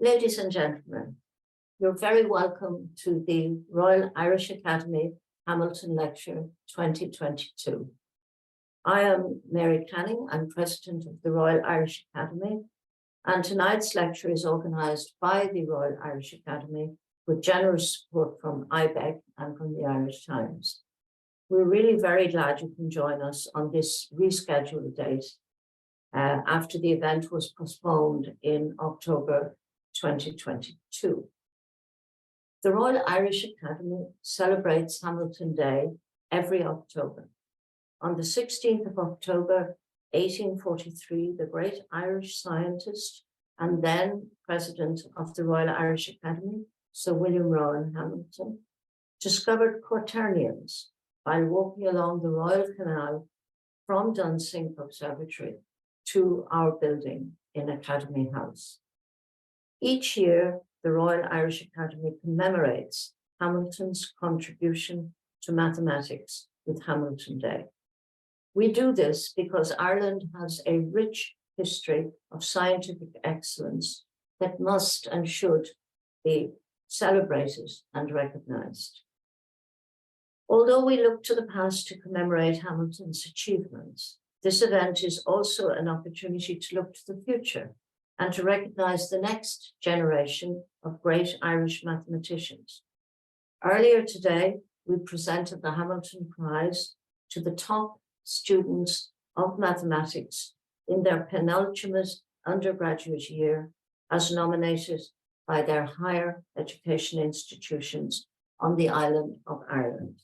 Ladies and gentlemen, you're very welcome to the Royal Irish Academy Hamilton Lecture 2022. I am Mary Canning, I'm President of the Royal Irish Academy, and tonight's lecture is organised by the Royal Irish Academy with generous support from IBEC and from the Irish Times. We're really very glad you can join us on this rescheduled date after the event was postponed in October 2022. The Royal Irish Academy celebrates Hamilton Day every October. On the 16th of October, 1843, the great Irish scientist and then President of the Royal Irish Academy, Sir William Rowan Hamilton, discovered quaternions while walking along the Royal Canal from Dunsink Observatory to our building in Academy House. Each year, the Royal Irish Academy commemorates Hamilton's contribution to mathematics with Hamilton Day. We do this because Ireland has a rich history of scientific excellence that must and should be celebrated and recognized. Although we look to the past to commemorate Hamilton's achievements, this event is also an opportunity to look to the future and to recognize the next generation of great Irish mathematicians. Earlier today, we presented the Hamilton Prize to the top students of mathematics in their penultimate undergraduate year as nominated by their higher education institutions on the island of Ireland.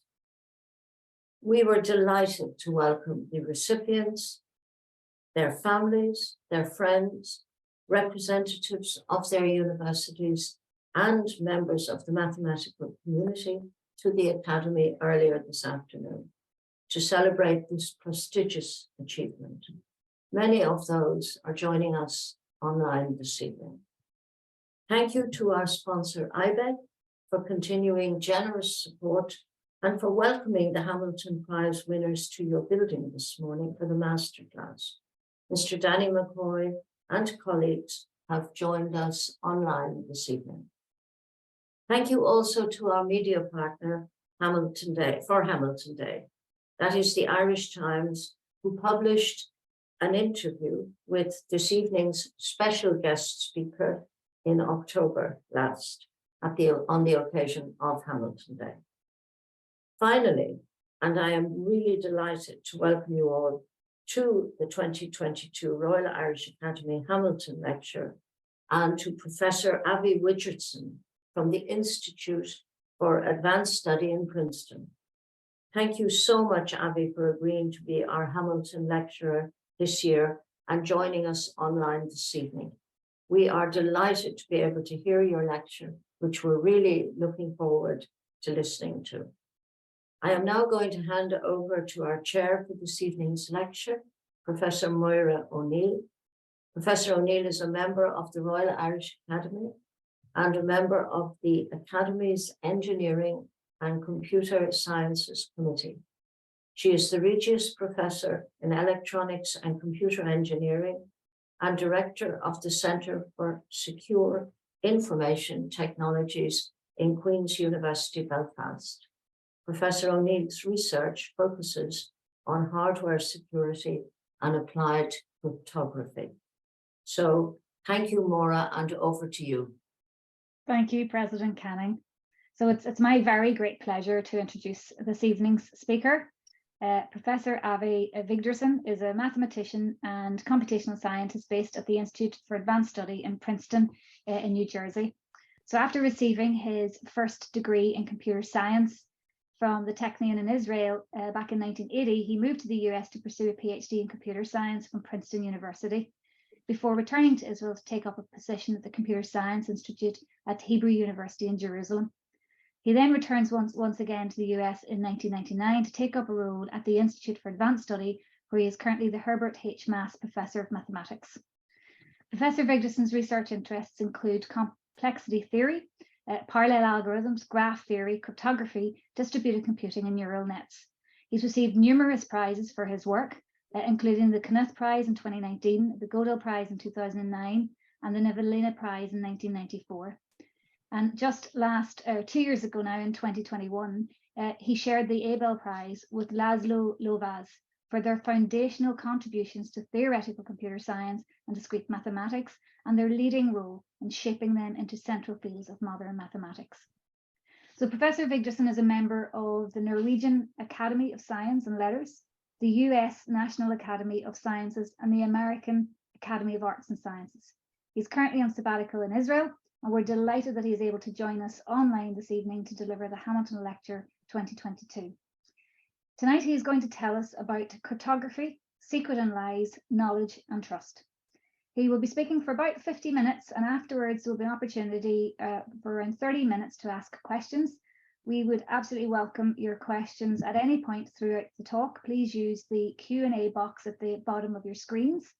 We were delighted to welcome the recipients, their families, their friends, representatives of their universities, and members of the mathematical community to the Academy earlier this afternoon to celebrate this prestigious achievement. Many of those are joining us online this evening. Thank you to our sponsor, IBEC, for continuing generous support and for welcoming the Hamilton Prize winners to your building this morning for the masterclass. Mr. Danny McCoy and colleagues have joined us online this evening. Thank you also to our media partner, Hamilton Day. That is the Irish Times, who published an interview with this evening's special guest speaker in October last, on the occasion of Hamilton Day. Finally, and I am really delighted to welcome you all to the 2022 Royal Irish Academy Hamilton Lecture and to Professor Avi Wigderson from the Institute for Advanced Study in Princeton. Thank you so much, Avi, for agreeing to be our Hamilton lecturer this year and joining us online this evening. We are delighted to be able to hear your lecture, which we're really looking forward to listening to. I am now going to hand over to our chair for this evening's lecture, Professor Moira O'Neill. Professor O'Neill is a member of the Royal Irish Academy and a member of the Academy's Engineering and Computer Sciences Committee. She is the Regius Professor in Electronics and Computer Engineering and Director of the Centre for Secure Information Technologies in Queen's University, Belfast. Professor O'Neill's research focuses on hardware security and applied cryptography. So thank you, Maura, and over to you. Thank you, President Canning. So it's my very great pleasure to introduce this evening's speaker. Professor Avi Wigderson is a mathematician and computational scientist based at the Institute for Advanced Study in Princeton in New Jersey. So after receiving his first degree in computer science from the Technion in Israel back in 1980, he moved to the US to pursue a PhD in computer science from Princeton University before returning to Israel to take up a position at the Computer Science Institute at Hebrew University in Jerusalem. He then returns once again to the US in 1999 to take up a role at the Institute for Advanced Study, where he is currently the Herbert H. Maass Professor of Mathematics. Professor Wigderson's research interests include complexity theory, parallel algorithms, graph theory, cryptography, distributed computing, and neural nets. He's received numerous prizes for his work, including the Knuth Prize in 2019, the Gödel Prize in 2009, and the Nevanlinna Prize in 1994. And just 2 years ago now, in 2021, he shared the Abel Prize with László Lovász for their foundational contributions to theoretical computer science and discrete mathematics, and their leading role in shaping them into central fields of modern mathematics. So Professor Wigderson is a member of the Norwegian Academy of Science and Letters, the US National Academy of Sciences, and the American Academy of Arts and Sciences. He's currently on sabbatical in Israel, and we're delighted that he is able to join us online this evening to deliver the Hamilton Lecture 2022. Tonight he is going to tell us about cryptography, secret and lies, knowledge and trust. He will be speaking for about 50 minutes, and afterwards there will be an opportunity for around 30 minutes to ask questions. We would absolutely welcome your questions at any point throughout the talk. Please use the Q&A box at the bottom of your screens,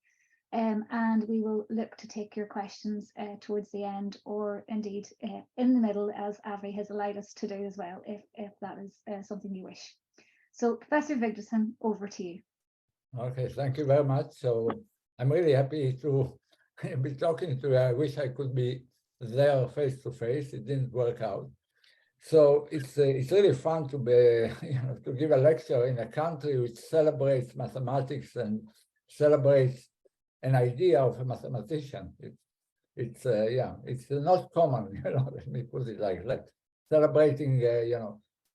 and we will look to take your questions towards the end, or indeed in the middle, as Avi has allowed us to do as well, if that is something you wish. So Professor Wigderson, over to you. Okay, thank you very much. So I'm really happy to be talking to you. I wish I could be there face to face. It didn't work out. So it's really fun to be, to give a lecture in a country which celebrates mathematics and celebrates an idea of a mathematician. It's not common, let me put it like that. Celebrating,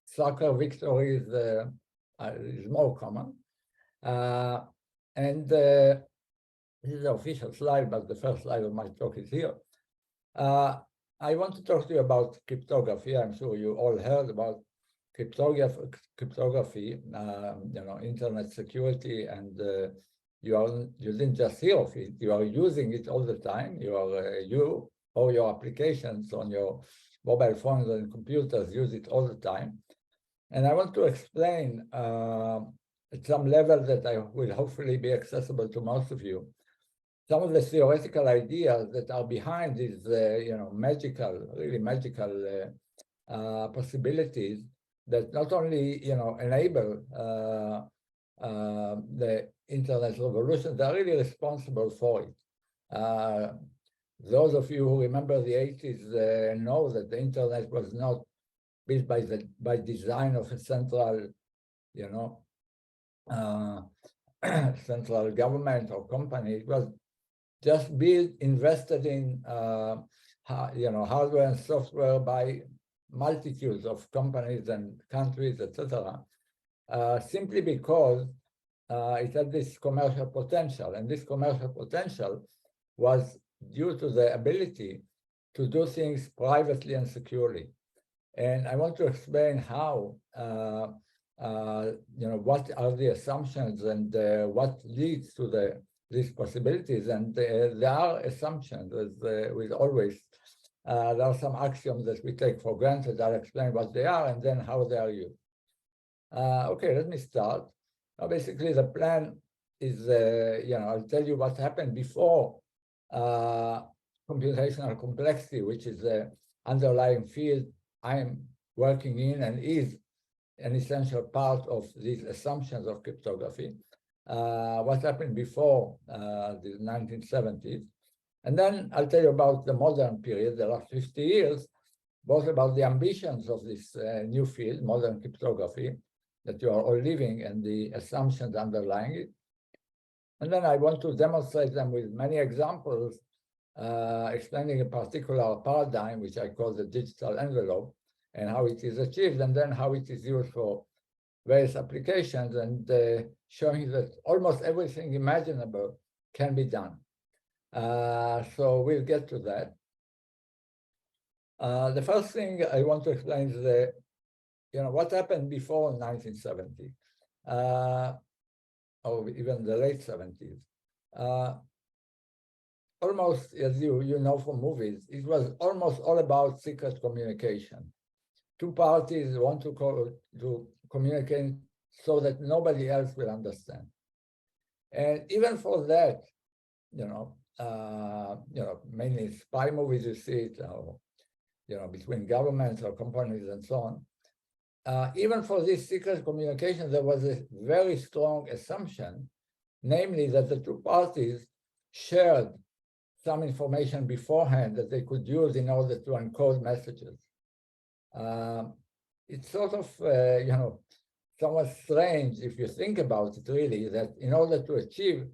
soccer victories is more common. And this is the official slide, but the first slide of my talk is here. I want to talk to you about cryptography. I'm sure you all heard about cryptography, internet security, and you didn't just hear of it, you are using it all the time. You or your applications on your mobile phones and computers use it all the time. And I want to explain at some level that I will hopefully be accessible to most of you, some of the theoretical ideas that are behind these, really magical possibilities that not only, enable the internet revolution, they're really responsible for it. Those of you who remember the 80s know that the internet was not built by design of a central, central government or company. It was just built, invested in, hardware and software by multitudes of companies and countries, etc., simply because it had this commercial potential, and this commercial potential was due to the ability to do things privately and securely. And I want to explain how, what are the assumptions and what leads to these possibilities. And there are assumptions, as with always. There are some axioms that we take for granted. I'll explain what they are and then how they are used. Okay, let me start. Now, basically, the plan is, I'll tell you what happened before computational complexity, which is the underlying field I'm working in and is an essential part of these assumptions of cryptography. What happened before the 1970s. And then I'll tell you about the modern period, the last 50 years, both about the ambitions of this new field, modern cryptography, that you are all living, and the assumptions underlying it. And then I want to demonstrate them with many examples, explaining a particular paradigm, which I call the digital envelope, and how it is achieved, and then how it is used for various applications, and showing that almost everything imaginable can be done. So we'll get to that. The first thing I want to explain is what happened before 1970, or even the late 70s. Almost, as you know from movies, it was almost all about secret communication. Two parties want to communicate so that nobody else will understand. And even for that, mainly spy movies, you see it, or, between governments or companies and so on. Even for this secret communication, there was a very strong assumption, namely that the two parties shared some information beforehand that they could use in order to encode messages. It's sort of, somewhat strange if you think about it, really, that in order to achieve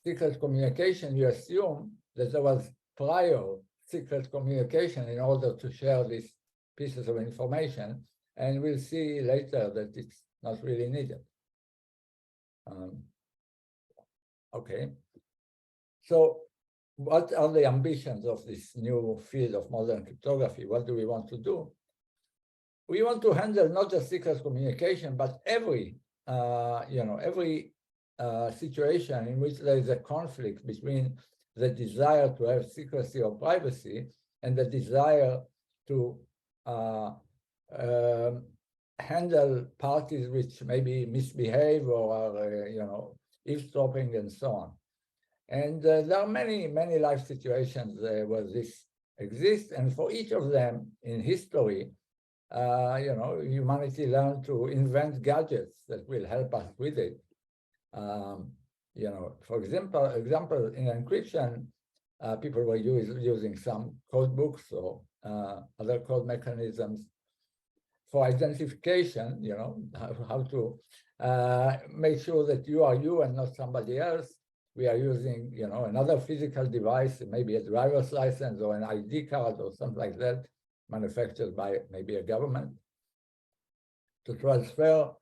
secret communication, you assume that there was prior secret communication in order to share these pieces of information. And we'll see later that it's not really needed. Okay. So what are the ambitions of this new field of modern cryptography? What do we want to do? We want to handle not just secret communication, but every situation in which there is a conflict between the desire to have secrecy or privacy and the desire to handle parties which maybe misbehave or are, eavesdropping and so on. And there are many, many life situations where this exists. And for each of them in history, humanity learned to invent gadgets that will help us with it. For example, in encryption, people were using some code books or other code mechanisms for identification, how to make sure that you are you and not somebody else. We are using, another physical device, maybe a driver's license or an ID card or something like that, manufactured by maybe a government. To transfer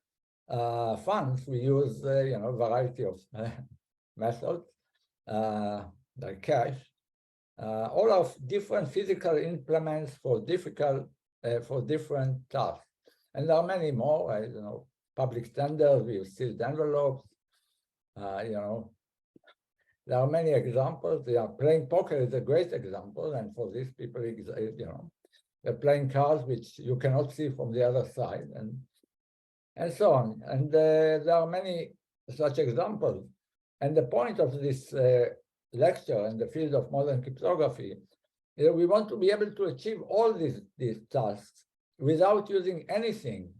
funds, we use, a variety of methods, like cash, all of different physical implements for different tasks. And there are many more, public standards, we use sealed envelopes, there are many examples. Playing poker is a great example, and for these people, they're playing cards which you cannot see from the other side, and so on. And there are many such examples. And the point of this lecture in the field of modern cryptography is that we want to be able to achieve all these tasks without using anything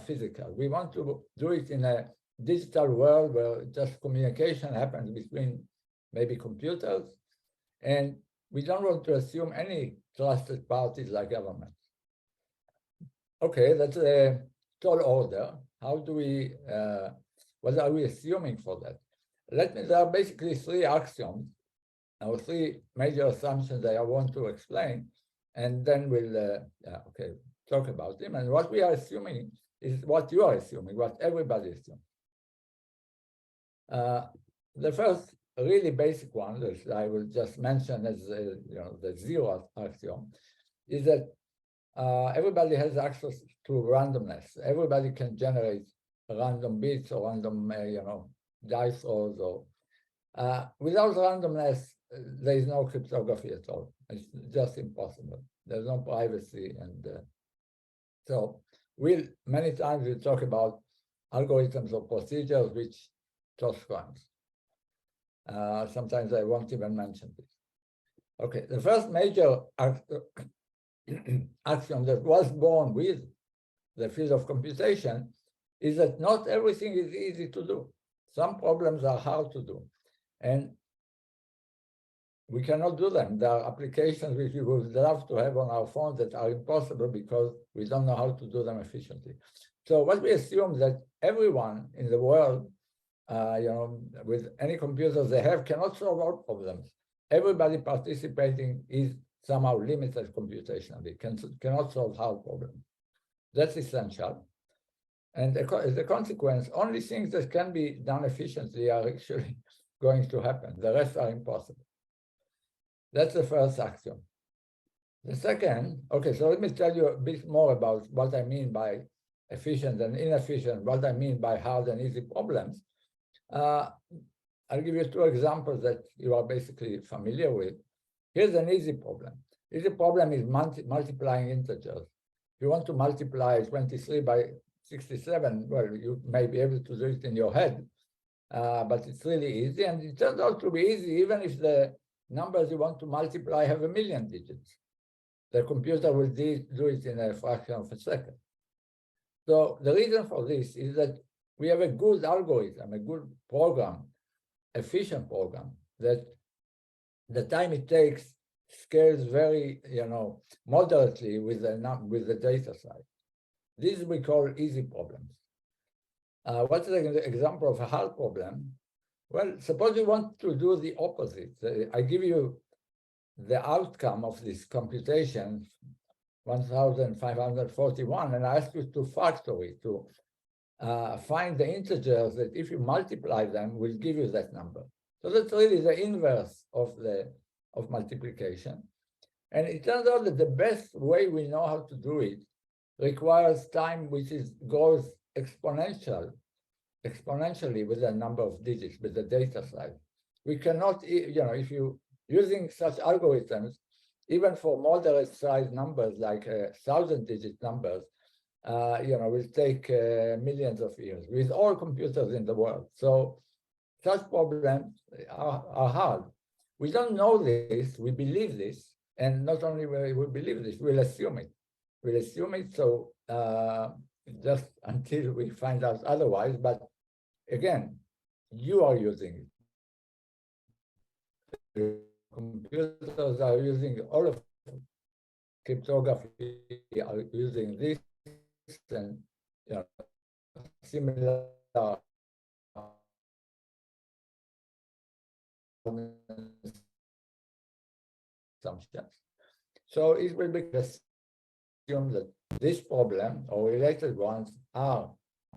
physical. We want to do it in a digital world where just communication happens between maybe computers, and we don't want to assume any trusted parties like governments. Okay, that's a tall order. How do we, what are we assuming for that? There are basically three axioms, or three major assumptions that I want to explain, and then we'll talk about them. And what we are assuming is what you are assuming, what everybody assumes. The first really basic one that I will just mention as the zero axiom is that everybody has access to randomness. Everybody can generate random bits or random dice rolls, or without randomness there is no cryptography at all. It's just impossible. There's no privacy, and so many times we talk about algorithms or procedures which toss crimes. Sometimes I won't even mention this. Okay, the first major axiom that was born with the field of computation is that not everything is easy to do. Some problems are hard to do, and we cannot do them. There are applications which we would love to have on our phones that are impossible because we don't know how to do them efficiently. So what we assume that everyone in the world, with any computers they have, cannot solve all problems. Everybody participating is somehow limited computationally, cannot solve hard problems. That's essential. And as a consequence, only things that can be done efficiently are actually going to happen. The rest are impossible. That's the first axiom. The second, so let me tell you a bit more about what I mean by efficient and inefficient, what I mean by hard and easy problems. I'll give you two examples that you are basically familiar with. Here's an easy problem. Easy problem is multiplying integers. If you want to multiply 23 by 67, well, you may be able to do it in your head, but it's really easy. And it turns out to be easy even if the numbers you want to multiply have 1 million digits. The computer will do it in a fraction of a second. So the reason for this is that we have a good algorithm, a good program, efficient program that the time it takes scales very, moderately with the data size. These we call easy problems. What's an example of a hard problem? Well, suppose you want to do the opposite. I give you the outcome of this computation, 1541, and I ask you to factor it, to find the integers that if you multiply them will give you that number. So that's really the inverse of multiplication. And it turns out that the best way we know how to do it requires time which grows exponentially with the number of digits, with the data size. We cannot, if you using such algorithms, even for moderate size numbers like 1,000-digit numbers, will take millions of years with all computers in the world. So such problems are hard. We don't know this, we believe this, and not only we believe this, we'll assume it. We'll assume it, so just until we find out otherwise, but again, you are using it. Computers are using all of cryptography, are using this and similar assumptions. So it will be assumed that this problem or related ones are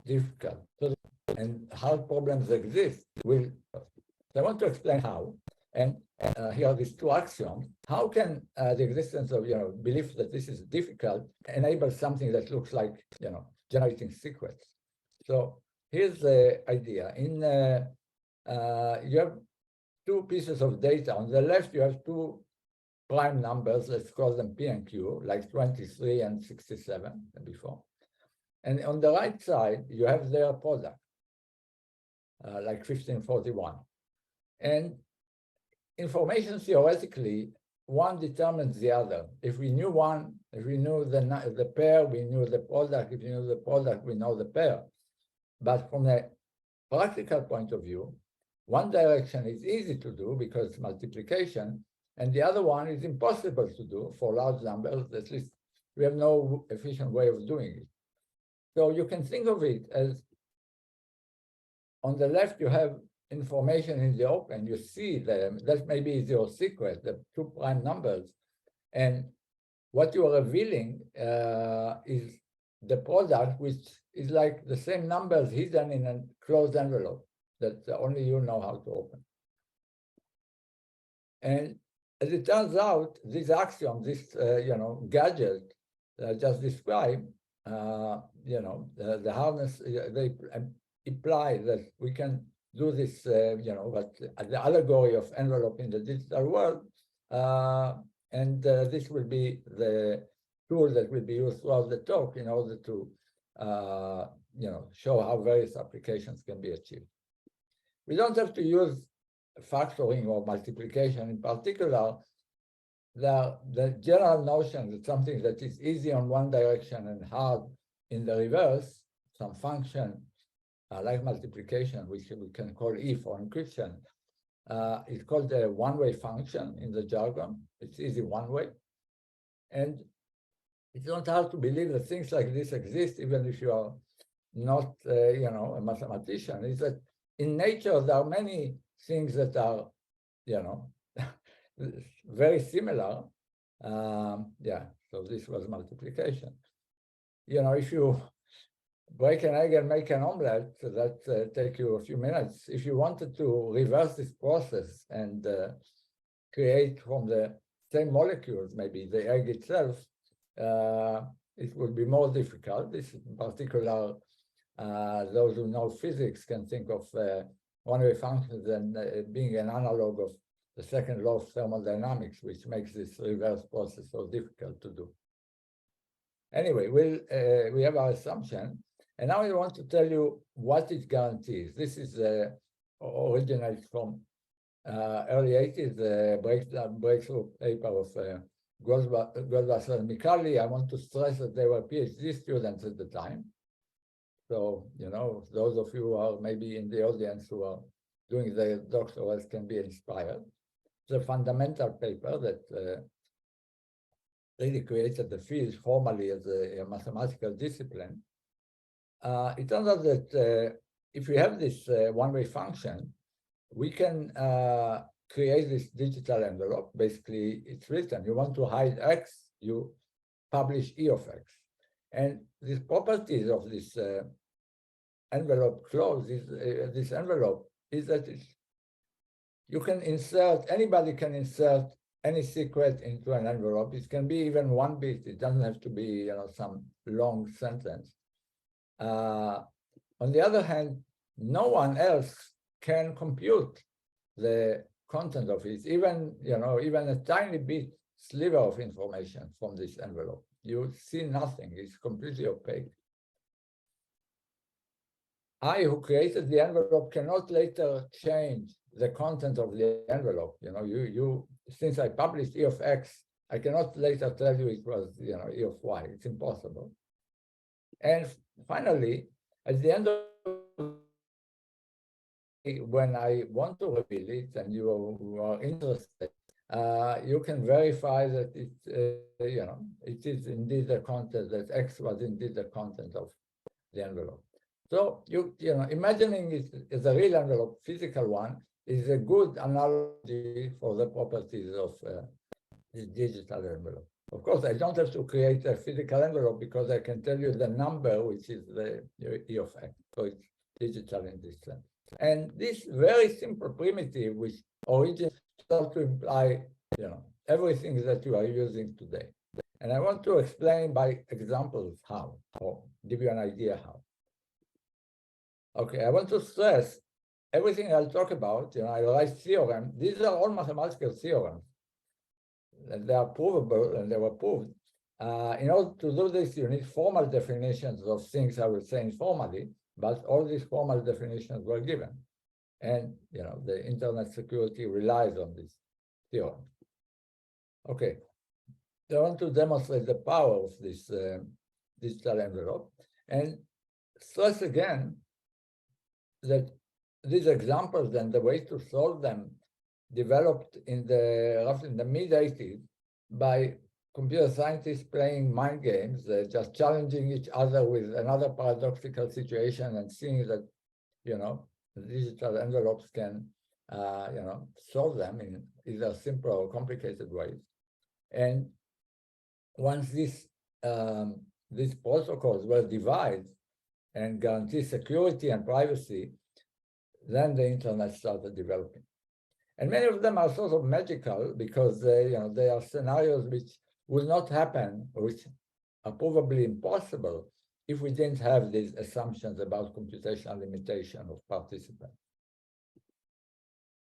difficult. So, and hard problems exist. I want to explain how. And here are these two axioms. How can the existence of belief that this is difficult enable something that looks like generating secrets? So here's the idea. You have two pieces of data. On the left, you have two prime numbers. Let's call them P and Q, like 23 and 67 and before. And on the right side, you have their product, like 1541. And information theoretically, one determines the other. If we knew one, if we knew the pair, we knew the product. If we knew the product, we know the pair. But from a practical point of view, one direction is easy to do because it's multiplication, and the other one is impossible to do for large numbers. At least we have no efficient way of doing it. So you can think of it as on the left, you have information in the open, you see them, that maybe is your secret, the two prime numbers. And what you are revealing is the product, which is like the same numbers hidden in a closed envelope that only you know how to open. And as it turns out, this axiom, this gadget that I just described, the hardness, they imply that we can do this, but the allegory of envelope in the digital world, and this will be the tool that will be used throughout the talk in order to, show how various applications can be achieved. We don't have to use factoring or multiplication. In particular, the general notion that something that is easy on one direction and hard in the reverse, some function like multiplication, which we can call E for encryption, is called a one-way function in the jargon. It's easy one way. And it's not hard to believe that things like this exist, even if you are not, a mathematician. Is that in nature, there are many things that are, very similar. So this was multiplication. If you break an egg and make an omelette, that take you a few minutes. If you wanted to reverse this process and create from the same molecules, maybe the egg itself, it would be more difficult. This in particular, those who know physics can think of one-way functions and being an analog of the second law of thermodynamics, which makes this reverse process so difficult to do. Anyway, we have our assumption, and now I want to tell you what it guarantees. This is originates from early 80s, breakthrough paper of Gödel and Mikali. I want to stress that they were PhD students at the time. So, those of you who are maybe in the audience who are doing their doctorate can be inspired. the fundamental paper that really created the field formally as a mathematical discipline. It turns out that if we have this one-way function, we can create this digital envelope. Basically, it's written, you want to hide X, you publish E of X. And these properties of this envelope clause, this envelope, is that you can insert, anybody can insert any secret into an envelope. It can be even one bit. It doesn't have to be, some long sentence. On the other hand, no one else can compute the content of it, even a tiny bit sliver of information from this envelope. You see nothing. It's completely opaque. I, who created the envelope, cannot later change the content of the envelope. Since I published E of X, I cannot later tell you it was, E of Y. It's impossible. And finally, at the end of when I want to reveal it and you are interested, you can verify that it is indeed the content, that X was indeed the content of the envelope. So imagining it as a real envelope, physical one, is a good analogy for the properties of the digital envelope. Of course, I don't have to create a physical envelope because I can tell you the number, which is the E of X. So it's digital in this sense. And this very simple primitive, which originates to imply, everything that you are using today. And I want to explain by examples how, or give you an idea how. Okay, I want to stress everything I'll talk about, I write theorem. These are all mathematical theorems. And they are provable and they were proved. In order to do this, you need formal definitions of things I will say informally, but all these formal definitions were given. And the internet security relies on this theorem. Okay, I want to demonstrate the power of this digital envelope and stress again that these examples and the way to solve them developed in roughly in the mid-80s by computer scientists playing mind games, just challenging each other with another paradoxical situation and seeing that, digital envelopes can, solve them in either simple or complicated ways. And once these protocols were devised and guarantee security and privacy, then the internet started developing. And many of them are sort of magical because they are scenarios which will not happen, which are probably impossible if we didn't have these assumptions about computational limitation of participants.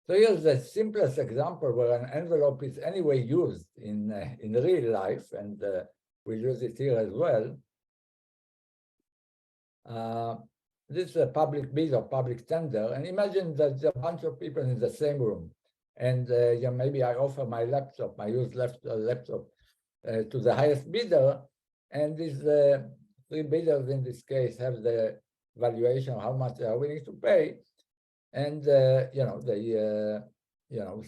So here's the simplest example where an envelope is anyway used in real life, and we'll use it here as well. This is a public bid or public tender, and imagine that there are a bunch of people in the same room, and maybe I offer my laptop, my used laptop, to the highest bidder, and these three bidders in this case have the valuation of how much they are willing to pay, and they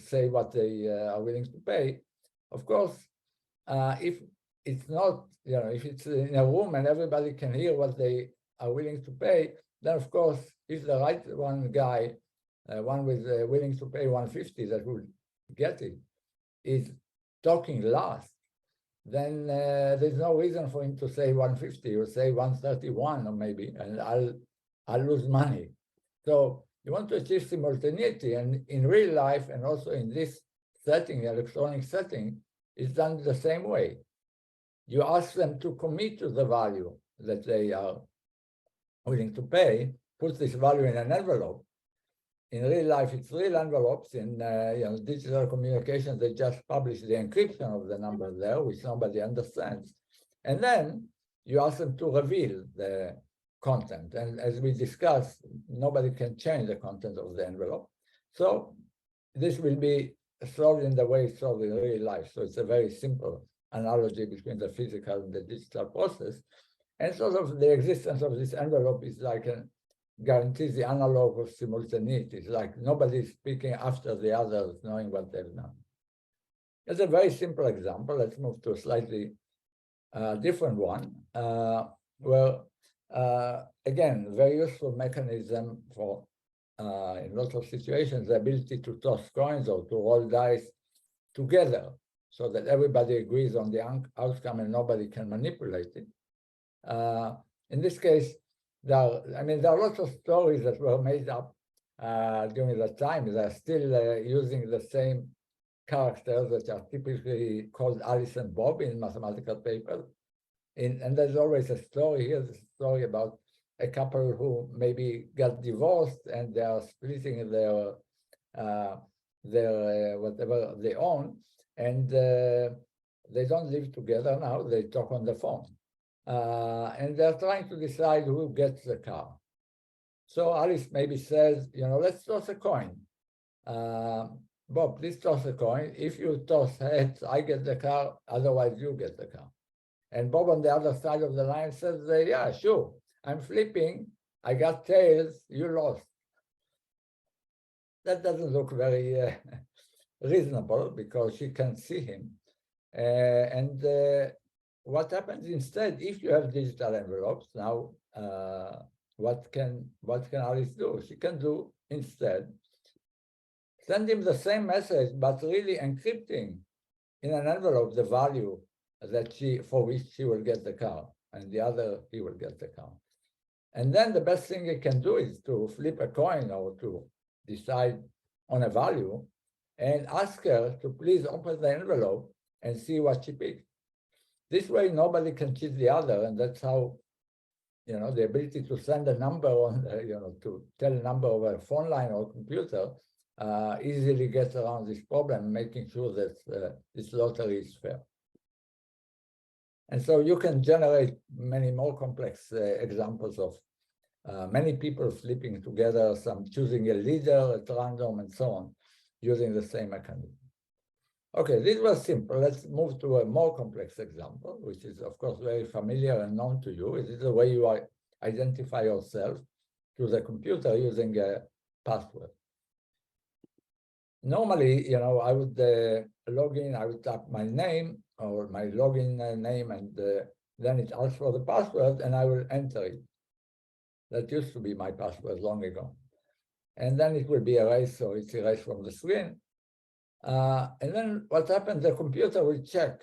say what they are willing to pay. Of course, if it's not, if it's in a room and everybody can hear what they are willing to pay, then of course, if the right one guy, one with willing to pay 150 that would get it, is talking last, then there's no reason for him to say 150 or say 131 or maybe, and I'll lose money. So you want to achieve simultaneity, and in real life and also in this setting, electronic setting, it's done the same way. You ask them to commit to the value that they are willing to pay, put this value in an envelope. In real life, it's real envelopes. In digital communications, they just publish the encryption of the number there, which nobody understands. And then you ask them to reveal the content. And as we discussed, nobody can change the content of the envelope. So this will be solved in the way it's solved in real life. So it's a very simple analogy between the physical and the digital process. And sort of the existence of this envelope is like guarantees the analog of simultaneity. It's like nobody's speaking after the others, knowing what they've done. It's a very simple example. Let's move to a slightly different one. Again, very useful mechanism for, in lots of situations, the ability to toss coins or to roll dice together so that everybody agrees on the outcome and nobody can manipulate it. In this case, there are lots of stories that were made up during that time. They're still using the same characters that are typically called Alice and Bob in mathematical papers. And there's always a story. Here's a story about a couple who maybe got divorced and they are splitting their whatever they own, and they don't live together now. They talk on the phone, and they're trying to decide who gets the car. So Alice maybe says, let's toss a coin. Bob, please toss a coin. If you toss heads, I get the car. Otherwise, you get the car. And Bob on the other side of the line says, yeah, sure. I'm flipping. I got tails. You lost. That doesn't look very reasonable because she can see him. What happens instead, if you have digital envelopes, now what can Alice do? She can do instead send him the same message, but really encrypting in an envelope the value that for which she will get the car, and the other he will get the car. And then the best thing he can do is to flip a coin or to decide on a value and ask her to please open the envelope and see what she picked. This way, nobody can cheat the other, and that's how, the ability to send a number on, to tell a number over a phone line or computer easily gets around this problem, making sure that this lottery is fair. And so you can generate many more complex examples of many people flipping together, some choosing a leader at random and so on, using the same mechanism. Okay, this was simple. Let's move to a more complex example, which is, of course, very familiar and known to you. It is the way you identify yourself to the computer using a password. Normally, I would log in, I would type my name or my login name, and then it asks for the password, and I will enter it. That used to be my password long ago. And then it will be erased, so it's erased from the screen. And then what happens, the computer will check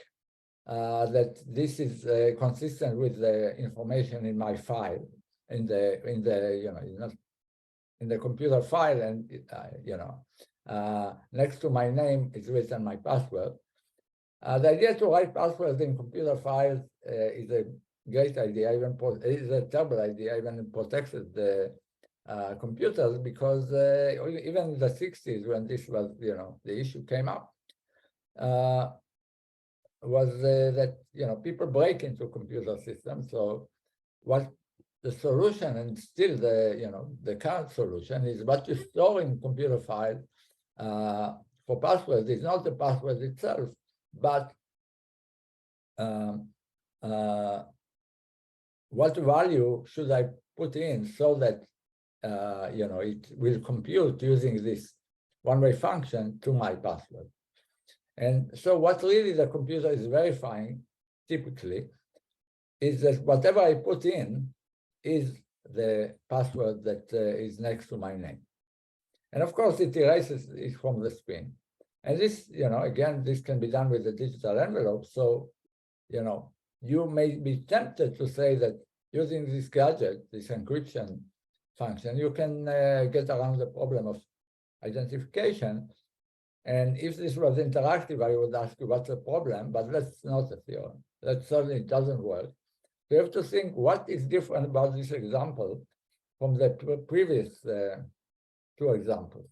that this is consistent with the information in my file, in the computer file, and next to my name is written my password. The idea to write passwords in computer files is a great idea, is a terrible idea, even in protected computers, because even in the 60s, when this was, the issue came up, was that, people break into computer systems. So what the solution, and still the current solution, is what you store in computer files for passwords is not the password itself, but what value should I put in so that it will compute using this one-way function to my password. And so what really the computer is verifying typically is that whatever I put in is the password that is next to my name. And of course, it erases it from the screen. And this, again, this can be done with a digital envelope. So, you may be tempted to say that using this gadget, this encryption function, you can get around the problem of identification. And if this was interactive, I would ask you what's the problem, but that's not a theorem. That certainly doesn't work. You have to think what is different about this example from the previous two examples.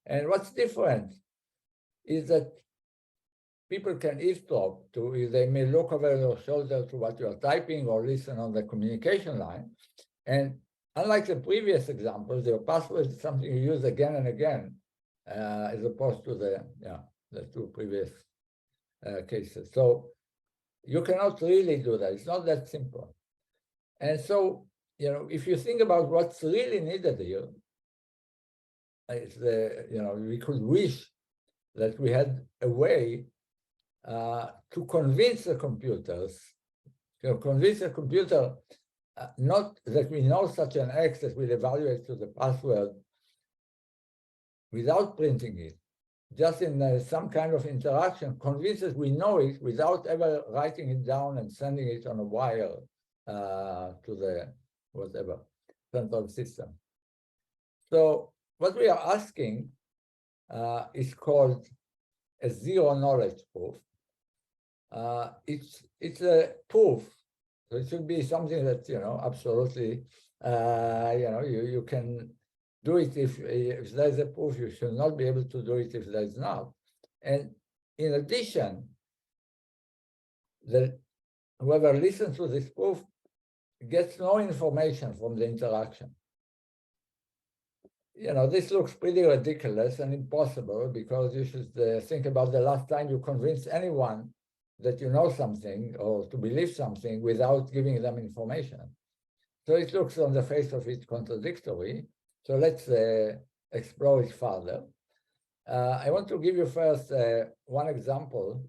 And what's different is that people can eavesdrop to, they may look over your shoulder to what you're typing or listen on the communication line. And unlike the previous examples, your password is something you use again and again, as opposed to the two previous cases. So you cannot really do that. It's not that simple. And so if you think about what's really needed here, it's we could wish that we had a way to convince the computers, convince the computer not that we know such an X that will evaluate to the password without printing it, just in some kind of interaction, convinces we know it without ever writing it down and sending it on a wire to the whatever central system. So what we are asking is called a zero knowledge proof. It's a proof. So it should be something that absolutely you can do it if there's a proof. You should not be able to do it if there's not. And in addition, whoever listens to this proof gets no information from the interaction. This looks pretty ridiculous and impossible, because you should think about the last time you convinced anyone that you know something or to believe something without giving them information. So it looks on the face of it contradictory. So let's explore it further. I want to give you first one example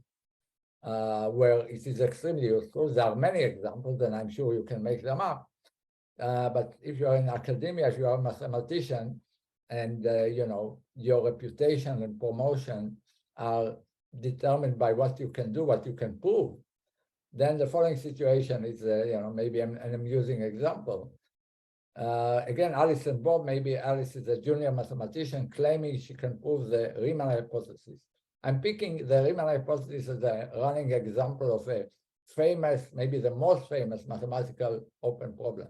where it is extremely useful. There are many examples, and I'm sure you can make them up. But if you're in academia, if you are a mathematician, and your reputation and promotion are determined by what you can do, what you can prove, then the following situation is, maybe an amusing example. Again, Alice and Bob, maybe Alice is a junior mathematician claiming she can prove the Riemann hypothesis. I'm picking the Riemann hypothesis as a running example of a famous, maybe the most famous mathematical open problem.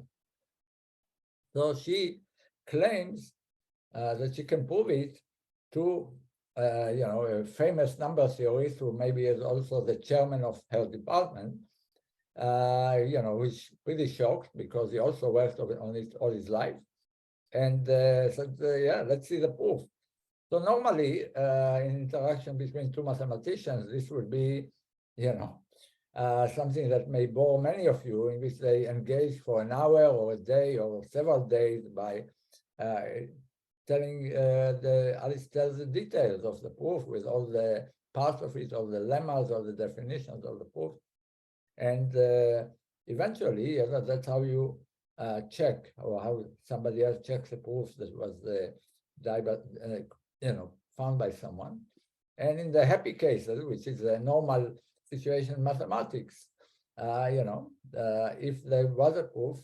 So she claims that she can prove it to a famous number theorist who maybe is also the chairman of her department, who's pretty shocked because he also worked on it all his life. And said, yeah, let's see the proof. So normally, in interaction between two mathematicians, this would be, something that may bore many of you, in which they engage for an hour or a day or several days by telling Alice tells the details of the proof with all the parts of it, all the lemmas, all the definitions of the proof. And eventually, that's how you check, or how somebody else checks a proof that was found by someone. And in the happy cases, which is a normal situation in mathematics, if there was a proof,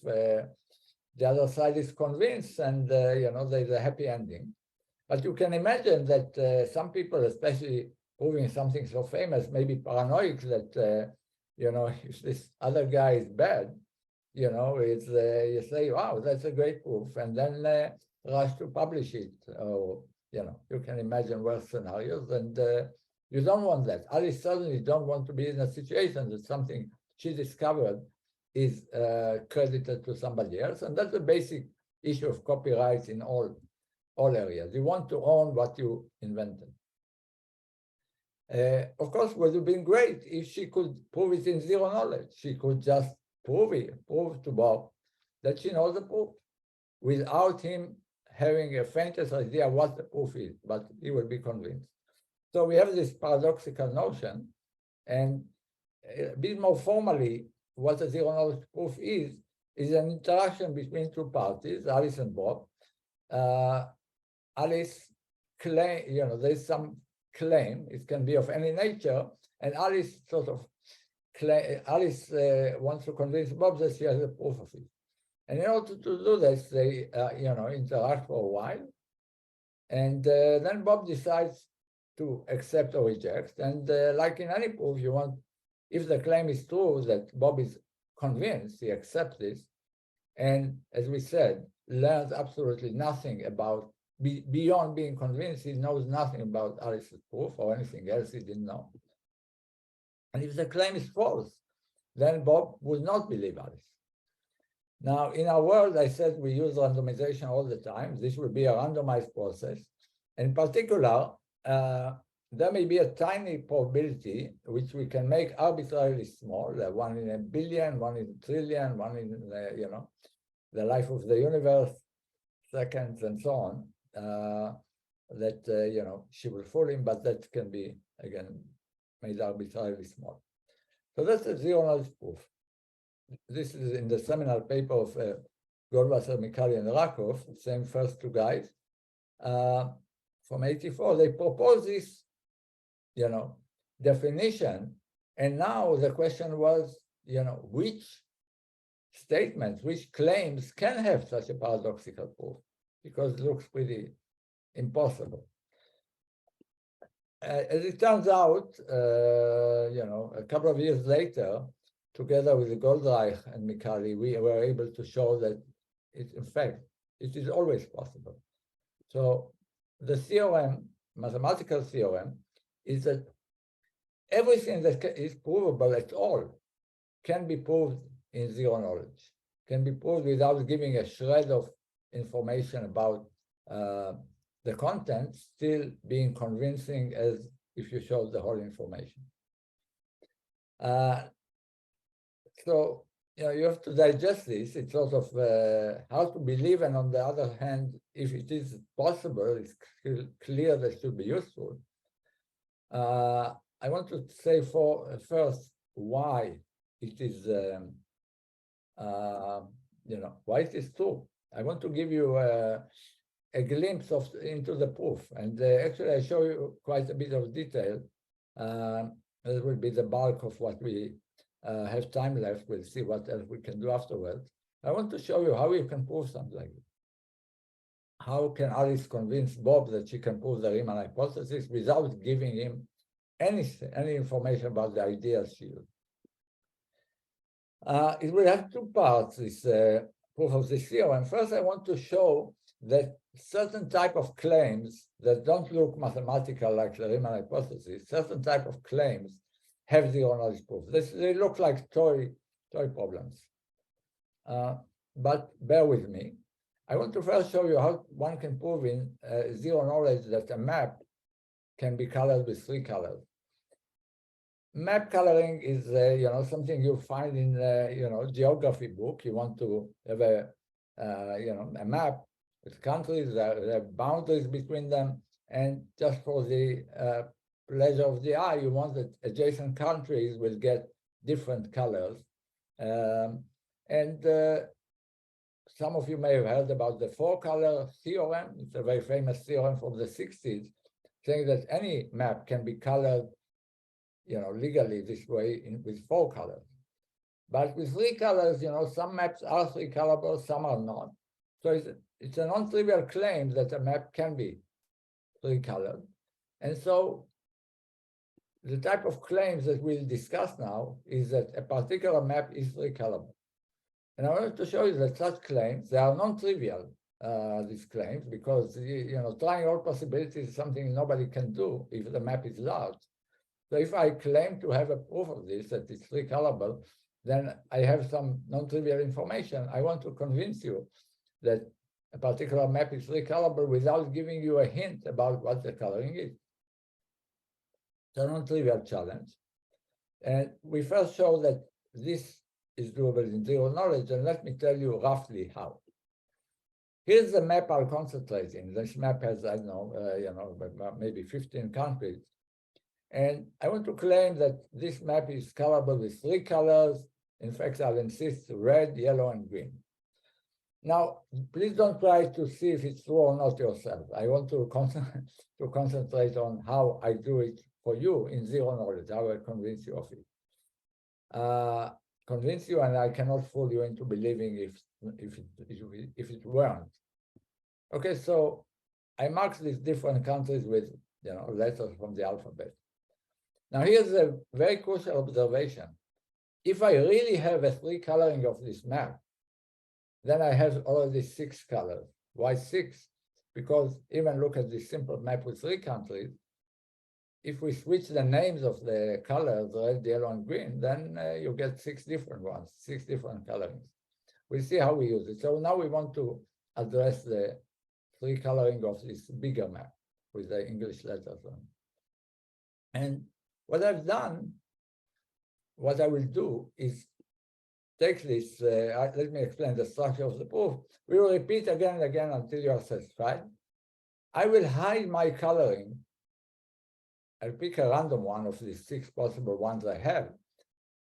the other side is convinced, and there's a happy ending. But you can imagine that some people, especially proving something so famous, may be paranoid that if this other guy is bad, it's you say, wow, that's a great proof, and then rush to publish it. Or you can imagine worse scenarios, and you don't want that. Alice certainly don't want to be in a situation that something she discovered is credited to somebody else, and that's the basic issue of copyright in all areas. You want to own what you invented. Of course, it would have been great if she could prove it in zero knowledge. She could just prove to Bob that she knows the proof without him having a faintest idea what the proof is, but he will be convinced. So we have this paradoxical notion, and a bit more formally, what a zero knowledge proof is an interaction between two parties, Alice and Bob. Alice claim, there's some claim, it can be of any nature, and Alice wants to convince Bob that she has a proof of it. And in order to do this, they interact for a while, and then Bob decides to accept or reject. And like in any proof, you want, if the claim is true that Bob is convinced, he accepts this, and as we said, learns absolutely nothing about, beyond being convinced, he knows nothing about Alice's proof or anything else he didn't know. And if the claim is false, then Bob would not believe Alice. Now, in our world, I said we use randomization all the time. This would be a randomized process. In particular, there may be a tiny probability which we can make arbitrarily small, 1 in a billion, 1 in a trillion, 1 in, the life of the universe, seconds, and so on, that she will fall in, but that can be again made arbitrarily small. So that's a zero knowledge proof. This is in the seminal paper of Gödel, Mikhaili, and Rakov, same first two guys from '84. They propose this, definition, and now the question was, which statements, which claims can have such a paradoxical proof, because it looks pretty impossible. As it turns out, a couple of years later, together with Goldreich and Mikhaili, we were able to show that in fact, it is always possible. So the theorem, mathematical theorem, is that everything that is provable at all can be proved in zero knowledge, can be proved without giving a shred of information about the content, still being convincing as if you showed the whole information. So you have to digest this. It's sort of hard to believe, and on the other hand, if it is possible, it's clear that it should be useful. I want to say first why it is, why it is true. I want to give you a glimpse into the proof, and actually I show you quite a bit of detail. It will be the bulk of what we have time left. We'll see what else we can do afterwards. I want to show you how you can prove something like this. How can Alice convince Bob that she can prove the Riemann hypothesis without giving him any information about the ideas she used? It will have two parts, this proof of this theorem. First, I want to show that certain type of claims that don't look mathematical like the Riemann hypothesis, certain type of claims have zero knowledge proof. They look like toy problems. But bear with me. I want to first show you how one can prove in zero knowledge that a map can be colored with three colors. Map coloring is something you find in geography book. You want to have a map with countries, there are boundaries between them, and just for the pleasure of the eye, you want that adjacent countries will get different colors. Some of you may have heard about the four-color theorem. It's a very famous theorem from the 60s, saying that any map can be colored, legally this way with four colors. But with three colors, some maps are three colorable, some are not. So it's a non-trivial claim that a map can be three colored. And so the type of claims that we'll discuss now is that a particular map is three colorable. And I wanted to show you that such claims, they are non-trivial, these claims, because trying all possibilities is something nobody can do if the map is large. So if I claim to have a proof of this, that it's three colorable, then I have some non-trivial information. I want to convince you that a particular map is three colorable without giving you a hint about what the coloring is. It's a non-trivial challenge. And we first show that this is doable in zero knowledge, and let me tell you roughly how. Here's the map I'll concentrate in. This map has, I don't know, maybe 15 countries. And I want to claim that this map is colorable with three colors. In fact, I'll insist red, yellow, and green. Now, please don't try to see if it's true or not yourself. I want to concentrate on how I do it for you in zero knowledge, how I convince you of it. Convince you, and I cannot fool you into believing if it weren't. Okay, so I marked these different countries with letters from the alphabet. Now here's a very crucial observation. If I really have a three coloring of this map, then I have already six colors. Why six? Because even look at this simple map with three countries. If we switch the names of the colors, red, yellow, and green, then you get six different ones, six different colorings. We'll see how we use it. So now we want to address the three coloring of this bigger map with the English letters on. And what I've done, what I will do is take this, let me explain the structure of the proof. We will repeat again and again until you are satisfied. I will hide my coloring. I'll pick a random one of these 6 possible ones I have,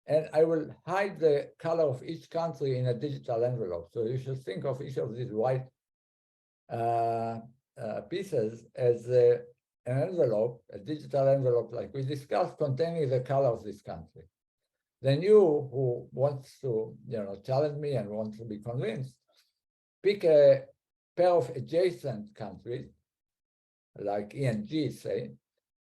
and I will hide the color of each country in a digital envelope. So you should think of each of these white pieces as an envelope, a digital envelope like we discussed, containing the color of this country. Then you, who wants to challenge me and wants to be convinced, pick a pair of adjacent countries, like E and G, say,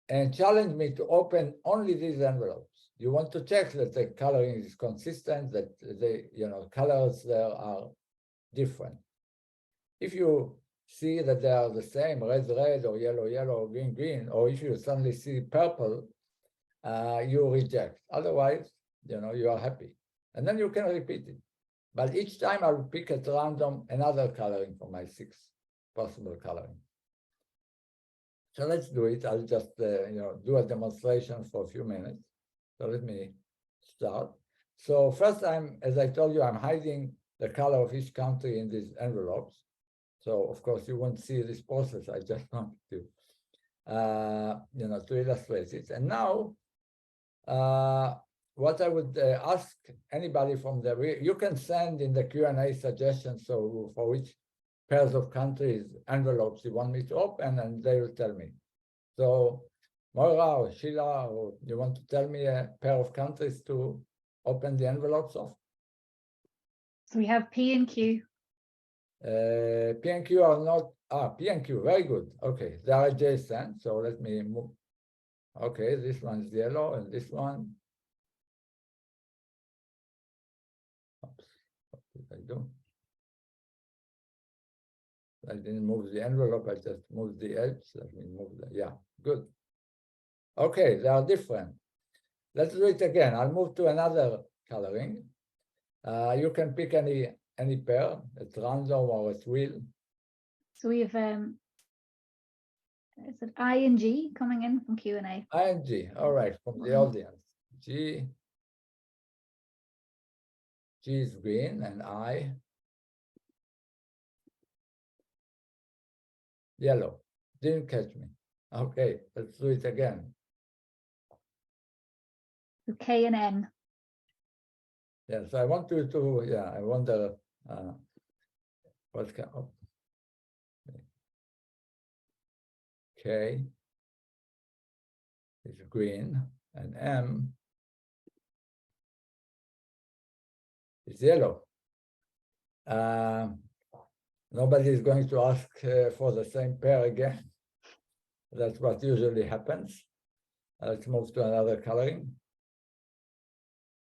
and challenge me to open only these envelopes. You want to check that the coloring is consistent, that the colors there are different. If you see that they are the same, red, red, or yellow, yellow, or green, green, or if you suddenly see purple, you reject. Otherwise, you are happy. And then you can repeat it. But each time I will pick at random another coloring for my 6 possible coloring. So let's do it. I'll just do a demonstration for a few minutes. So let me start. So first, as I told you, I'm hiding the color of each country in these envelopes. So of course you won't see this process. I just want to, to illustrate it. And now, what I would ask anybody from you can send in the Q&A suggestions, so for which pairs of countries, envelopes you want me to open, and they will tell me. So Moira or Sheila, or you want to tell me a pair of countries to open the envelopes of? So we have P and Q. P and Q are not, P and Q, very good. Okay, they are adjacent, so let me move. Okay, this one's yellow and this one. Oops, what did I do? I didn't move the envelope, I just moved the edge. Let me move yeah, good. Okay, they are different. Let's do it again. I'll move to another coloring. You can pick any pair at random or at will. So we have is it I and G coming in from Q&A? I and G, all right, from the audience. G is green and I yellow. Didn't catch me. Okay, let's do it again. K and N. Yes, I want you to, I wonder what's going on. K is green and M is yellow. Nobody is going to ask for the same pair again. That's what usually happens. Let's move to another coloring.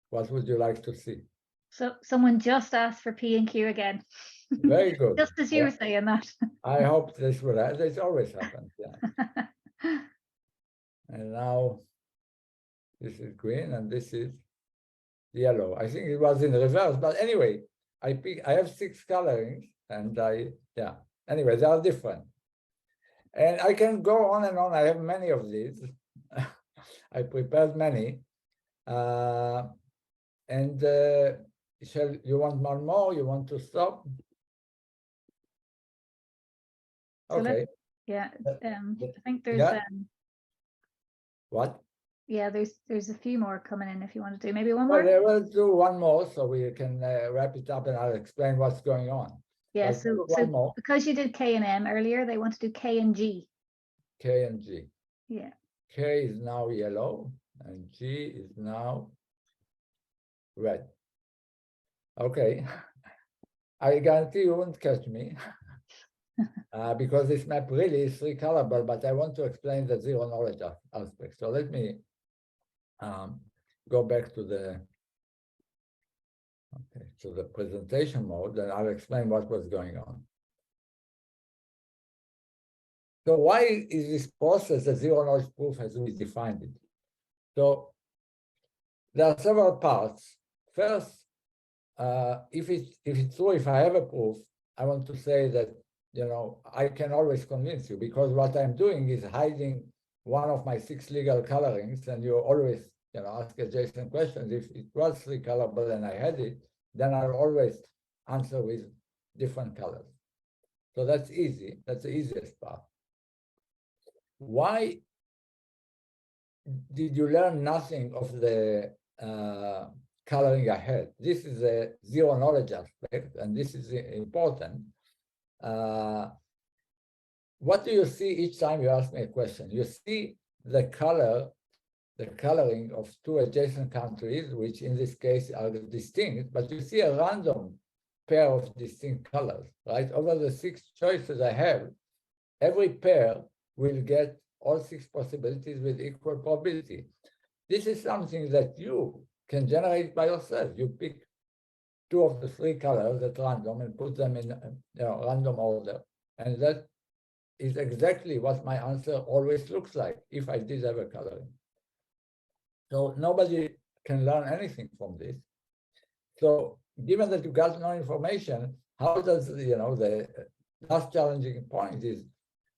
What would you like to see? So someone just asked for P and Q again. Very good. Just as you were saying that. I hope this will happen. This always happens, yeah. And now this is green and this is yellow. I think it was in reverse, but anyway, I have 6 colorings and anyway, they are different. And I can go on and on. I have many of these. I prepared many. You want one more? You want to stop? Okay. I think there's what? Yeah, there's a few more coming in if you want to do maybe one more. We'll do one more so we can wrap it up and I'll explain what's going on. Yeah, so because you did K and M earlier, they want to do K and G. K and G. Yeah. K is now yellow and G is now red. Okay. I guarantee you won't catch me because this map really is 3-colorable, but I want to explain the zero knowledge aspect. So let me go back to the presentation mode, and I'll explain what was going on. So why is this process a zero knowledge proof as we defined it? So there are several parts. First, if it's true, if I have a proof, I want to say that I can always convince you, because what I'm doing is hiding one of my 6 legal colorings, and you always ask adjacent questions. If it was three colorable and I had it, then I'll always answer with different colors. So that's easy. That's the easiest part. Why did you learn nothing of the coloring ahead? This is a zero knowledge aspect, and this is important. What do you see each time you ask me a question? You see the coloring of two adjacent countries, which in this case are distinct, but you see a random pair of distinct colors, right? Over the 6 choices I have, every pair will get all 6 possibilities with equal probability. This is something that you can generate by yourself. You pick 2 of the 3 colors at random and put them in random order. And that is exactly what my answer always looks like if I did have a coloring. So nobody can learn anything from this. So given that you got no information, how does, the last challenging point is,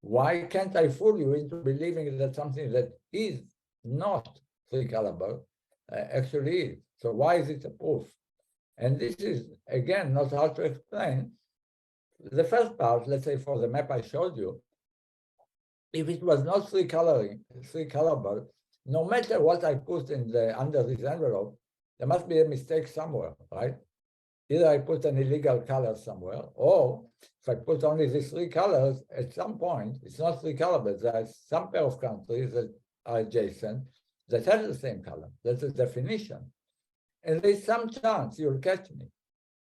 why can't I fool you into believing that something that is not three-colorable actually is? So why is it a proof? And this is, again, not hard to explain. The first part, let's say for the map I showed you, if it was not three-colorable, no matter what I put in under this envelope, there must be a mistake somewhere, right? Either I put an illegal color somewhere, or if I put only these 3 colors, at some point, it's not three-colorable. There's some pair of countries that are adjacent that have the same color. That's the definition. And there's some chance you'll catch me.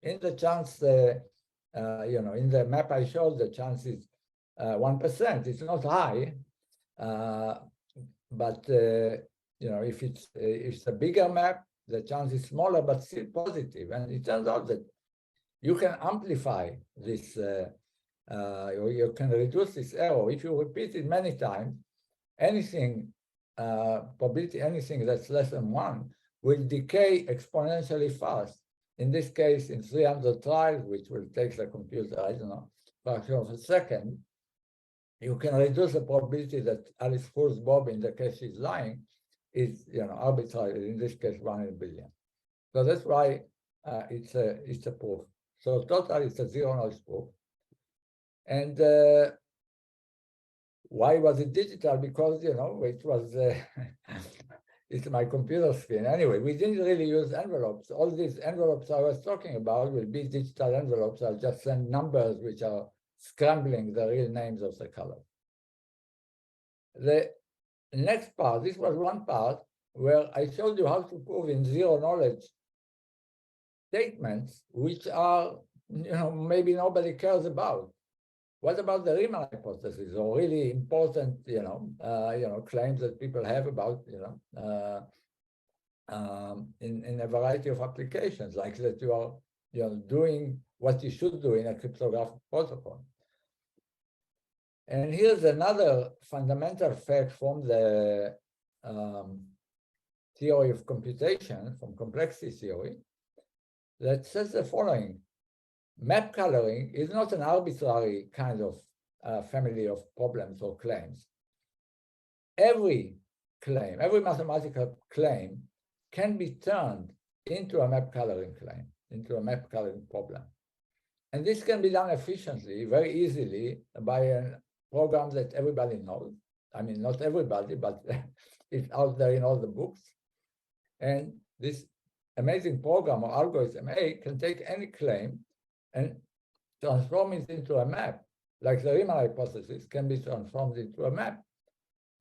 In the chance, in the map I showed, the chance is 1%. It's not high, but if it's a bigger map, the chance is smaller, but still positive. And it turns out that you can amplify this, or you can reduce this error. If you repeat it many times, probability anything that's less than 1 will decay exponentially fast. In this case, in 300 tries, which will take the computer, I don't know, fraction of a second, you can reduce the probability that Alice fools Bob in the case she's lying is, arbitrary, in this case, 1 in a billion. So that's why it's a proof. So total, it's a zero knowledge proof. And why was it digital? Because, it was, it's my computer screen. Anyway, we didn't really use envelopes. All these envelopes I was talking about will be digital envelopes. I'll just send numbers which are scrambling the real names of the colors. The next part, this was one part where I showed you how to prove in zero knowledge statements, which are, maybe nobody cares about. What about the Riemann hypothesis, or really important, claims that people have about, in a variety of applications, like that you are, doing what you should do in a cryptographic protocol. And here's another fundamental fact from the theory of computation, from complexity theory, that says the following: map coloring is not an arbitrary kind of family of problems or claims. Every claim, every mathematical claim can be turned into a map coloring claim, into a map coloring problem. And this can be done efficiently, very easily, by a program that everybody knows. I mean, not everybody, but it's out there in all the books. And this amazing program or algorithm A can take any claim and transform it into a map, like the Riemann hypothesis can be transformed into a map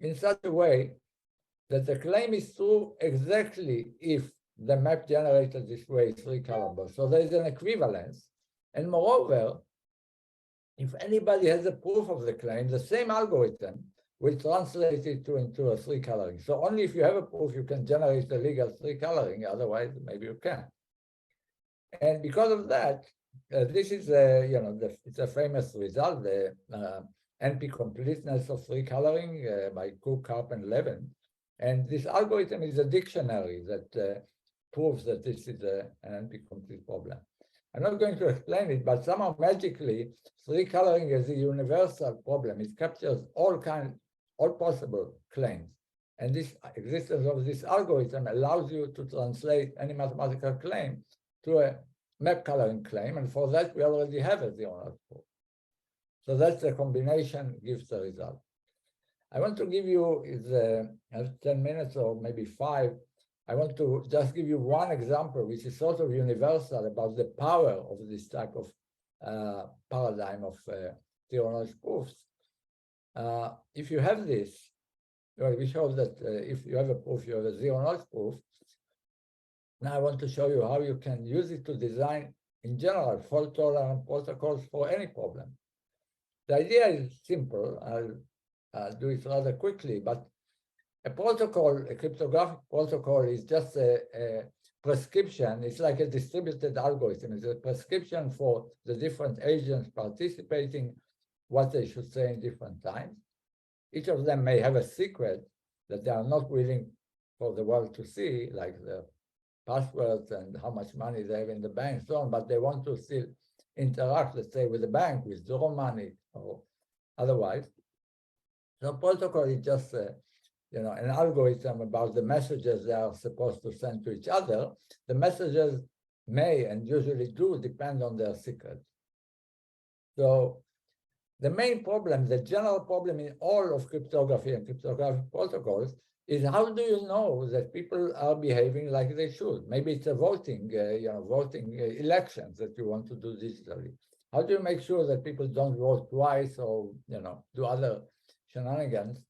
in such a way that the claim is true exactly if the map generated this way is three-colorable. So there is an equivalence. And moreover, if anybody has a proof of the claim, the same algorithm will translate it into a three-coloring. So only if you have a proof, you can generate the legal three-coloring. Otherwise, maybe you can't. And because of that, this is it's a famous result, the NP completeness of three-coloring by Cook, Karp, and Levin. And this algorithm is a dictionary that proves that this is an NP complete problem. I'm not going to explain it, but somehow magically, three-coloring is a universal problem. It captures all possible claims. And this existence of this algorithm allows you to translate any mathematical claim to a map coloring claim. And for that, we already have a zero-knowledge proof. So that's the combination gives the result. I want to give you, I have 10 minutes or maybe 5. I want to just give you one example, which is sort of universal about the power of this type of paradigm of zero-knowledge proofs. If you have this, well, we show that if you have a proof, you have a zero-knowledge proof. Now I want to show you how you can use it to design, in general, fault-tolerant protocols for any problem. The idea is simple. I'll do it rather quickly, but a protocol, a cryptographic protocol, is just a prescription. It's like a distributed algorithm. It's a prescription for the different agents participating, what they should say in different times. Each of them may have a secret that they are not willing for the world to see, like the passwords and how much money they have in the bank, so on, but they want to still interact, let's say, with the bank, withdraw money or otherwise. So protocol is just an algorithm about the messages they are supposed to send to each other. The messages may and usually do depend on their secret. So the main problem, the general problem in all of cryptography and cryptographic protocols is how do you know that people are behaving like they should? Maybe it's a voting, elections that you want to do digitally. How do you make sure that people don't vote twice or do other shenanigans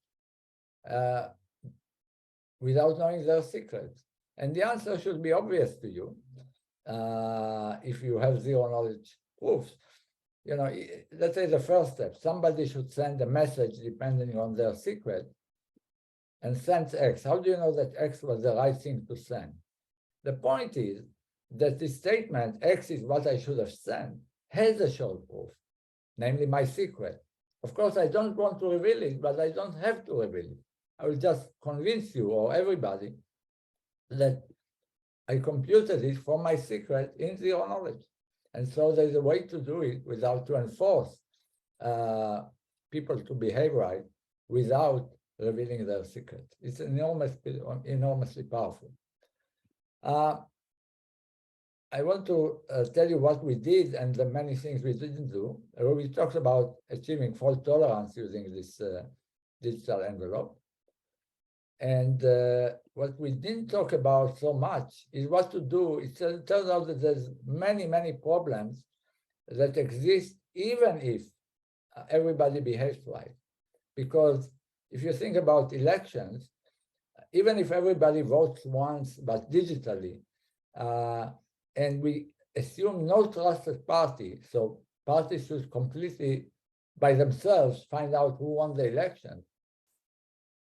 without knowing their secrets? And the answer should be obvious to you if you have zero-knowledge proofs. Let's say the first step, somebody should send a message depending on their secret and sends X. How do you know that X was the right thing to send? The point is that the statement, X is what I should have sent, has a short proof, namely my secret. Of course, I don't want to reveal it, but I don't have to reveal it. I will just convince you or everybody that I computed it from my secret in zero knowledge. And so there's a way to do it without to enforce people to behave right without revealing their secret. It's enormously powerful. I want to tell you what we did and the many things we didn't do. We talked about achieving fault tolerance using this digital envelope. And what we didn't talk about so much is what to do. It turns out that there's many problems that exist even if everybody behaves right. Because if you think about elections, even if everybody votes once but digitally, and we assume no trusted party, so parties should completely by themselves find out who won the election.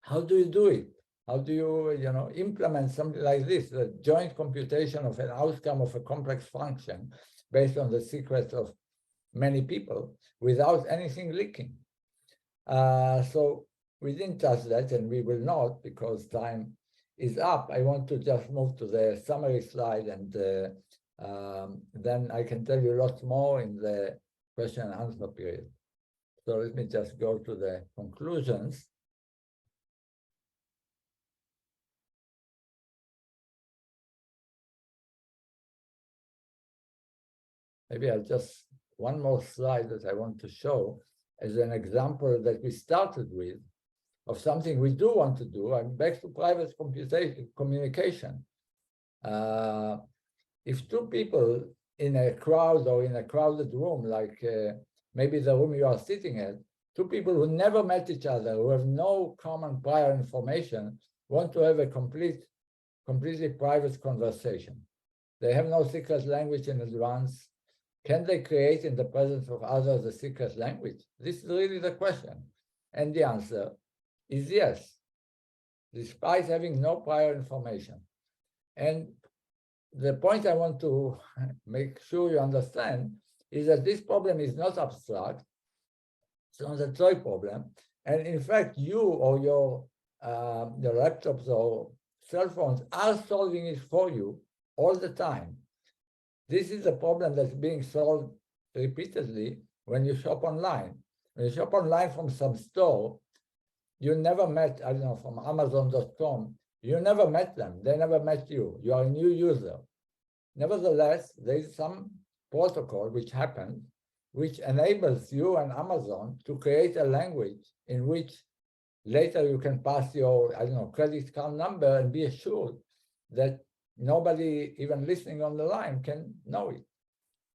How do you do it? How do you, implement something like this, the joint computation of an outcome of a complex function based on the secrets of many people without anything leaking? So we didn't touch that, and we will not because time is up. I want to just move to the summary slide, and then I can tell you lots more in the question and answer period. So let me just go to the conclusions. Maybe I'll just one more slide that I want to show as an example that we started with of something we do want to do. I'm back to private communication. If two people in a crowd or in a crowded room, like maybe the room you are sitting at, two people who never met each other, who have no common prior information, want to have a completely private conversation. They have no secret language in advance. Can they create in the presence of others a secret language? This is really the question. And the answer is yes, despite having no prior information. And the point I want to make sure you understand is that this problem is not abstract. It's not a toy problem. And in fact, you or your laptops or cell phones are solving it for you all the time. This is a problem that's being solved repeatedly when you shop online. When you shop online from some store, you never met, I don't know, from Amazon.com, you never met them. They never met you. You are a new user. Nevertheless, there is some protocol which happens, which enables you and Amazon to create a language in which later you can pass your, I don't know, credit card number and be assured that nobody even listening on the line can know it.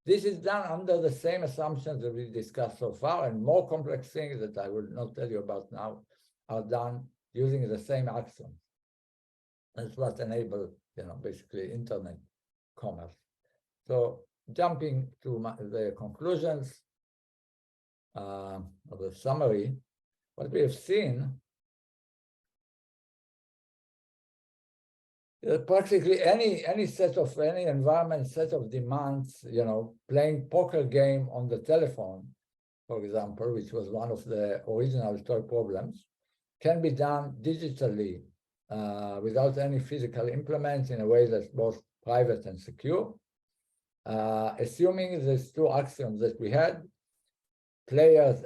This is done under the same assumptions that we discussed so far, and more complex things that I will not tell you about now are done using the same axioms. That's what enables, basically internet commerce. So jumping to the conclusions of the summary, what we have seen practically any environment set of demands, playing poker game on the telephone, for example, which was one of the original toy problems, can be done digitally without any physical implement in a way that's both private and secure. Assuming these two axioms that we had, players,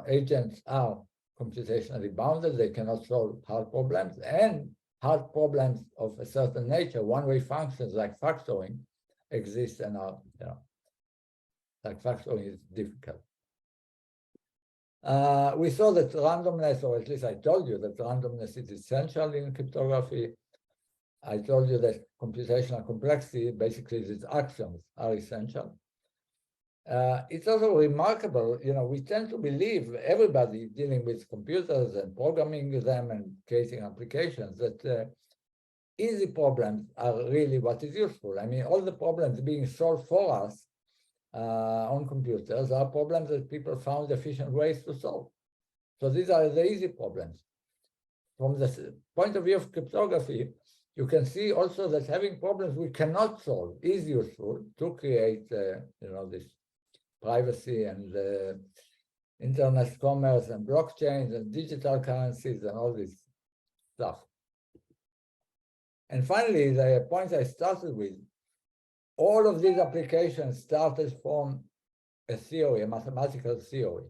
agents are computationally bounded, they cannot solve hard problems, and hard problems of a certain nature, one-way functions like factoring exist and are, like factoring is difficult. We saw that randomness, or at least I told you that randomness is essential in cryptography. I told you that computational complexity, basically these axioms, are essential. It's also remarkable, we tend to believe, everybody dealing with computers and programming them and creating applications, that easy problems are really what is useful. I mean, all the problems being solved for us on computers are problems that people found efficient ways to solve. So these are the easy problems. From the point of view of cryptography, you can see also that having problems we cannot solve is useful to create, this privacy and internet commerce and blockchains and digital currencies and all this stuff. And finally, the point I started with, all of these applications started from a theory, a mathematical theory.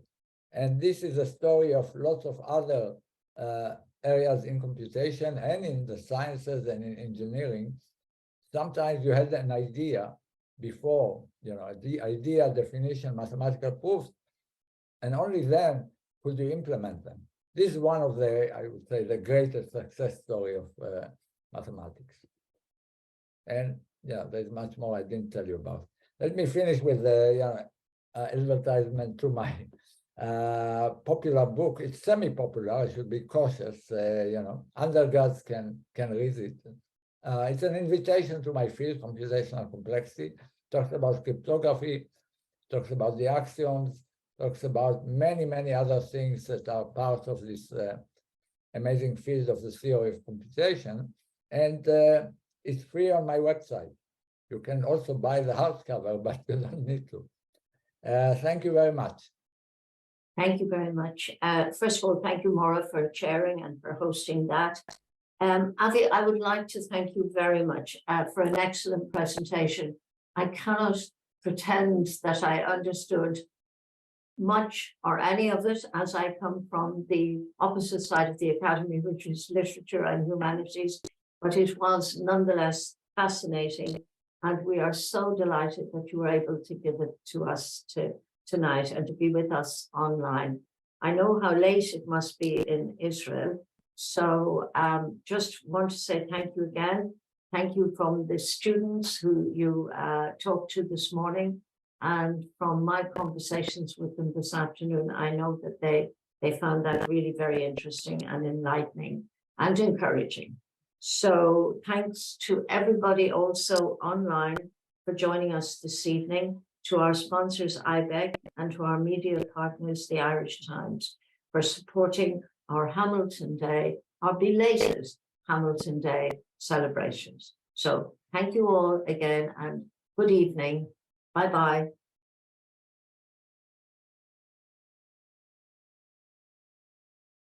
And this is a story of lots of other areas in computation and in the sciences and in engineering. Sometimes you had an idea before, the idea, definition, mathematical proofs, and only then could you implement them. This is one of the, I would say, the greatest success story of mathematics. And there's much more I didn't tell you about. Let me finish with the advertisement to my popular book. It's semi-popular, I should be cautious, undergrads can read it. It's an invitation to my field, computational complexity. Talks about cryptography, talks about the axioms, talks about many, many other things that are part of this amazing field of the theory of computation. And it's free on my website. You can also buy the hardcover, but you don't need to. Thank you very much. Thank you very much. First of all, thank you, Maura, for chairing and for hosting that. Avi, I would like to thank you very much for an excellent presentation. I cannot pretend that I understood much or any of it, as I come from the opposite side of the academy, which is literature and humanities, but it was nonetheless fascinating. And we are so delighted that you were able to give it to us tonight and to be with us online. I know how late it must be in Israel. So just want to say thank you again. Thank you from the students who you talked to this morning, and from my conversations with them this afternoon. I know that they found that really very interesting and enlightening and encouraging. So thanks to everybody also online for joining us this evening, to our sponsors, IBEC, and to our media partners, the Irish Times, for supporting our Hamilton Day, our belated Hamilton Day celebrations. So thank you all again and good evening. Bye-bye.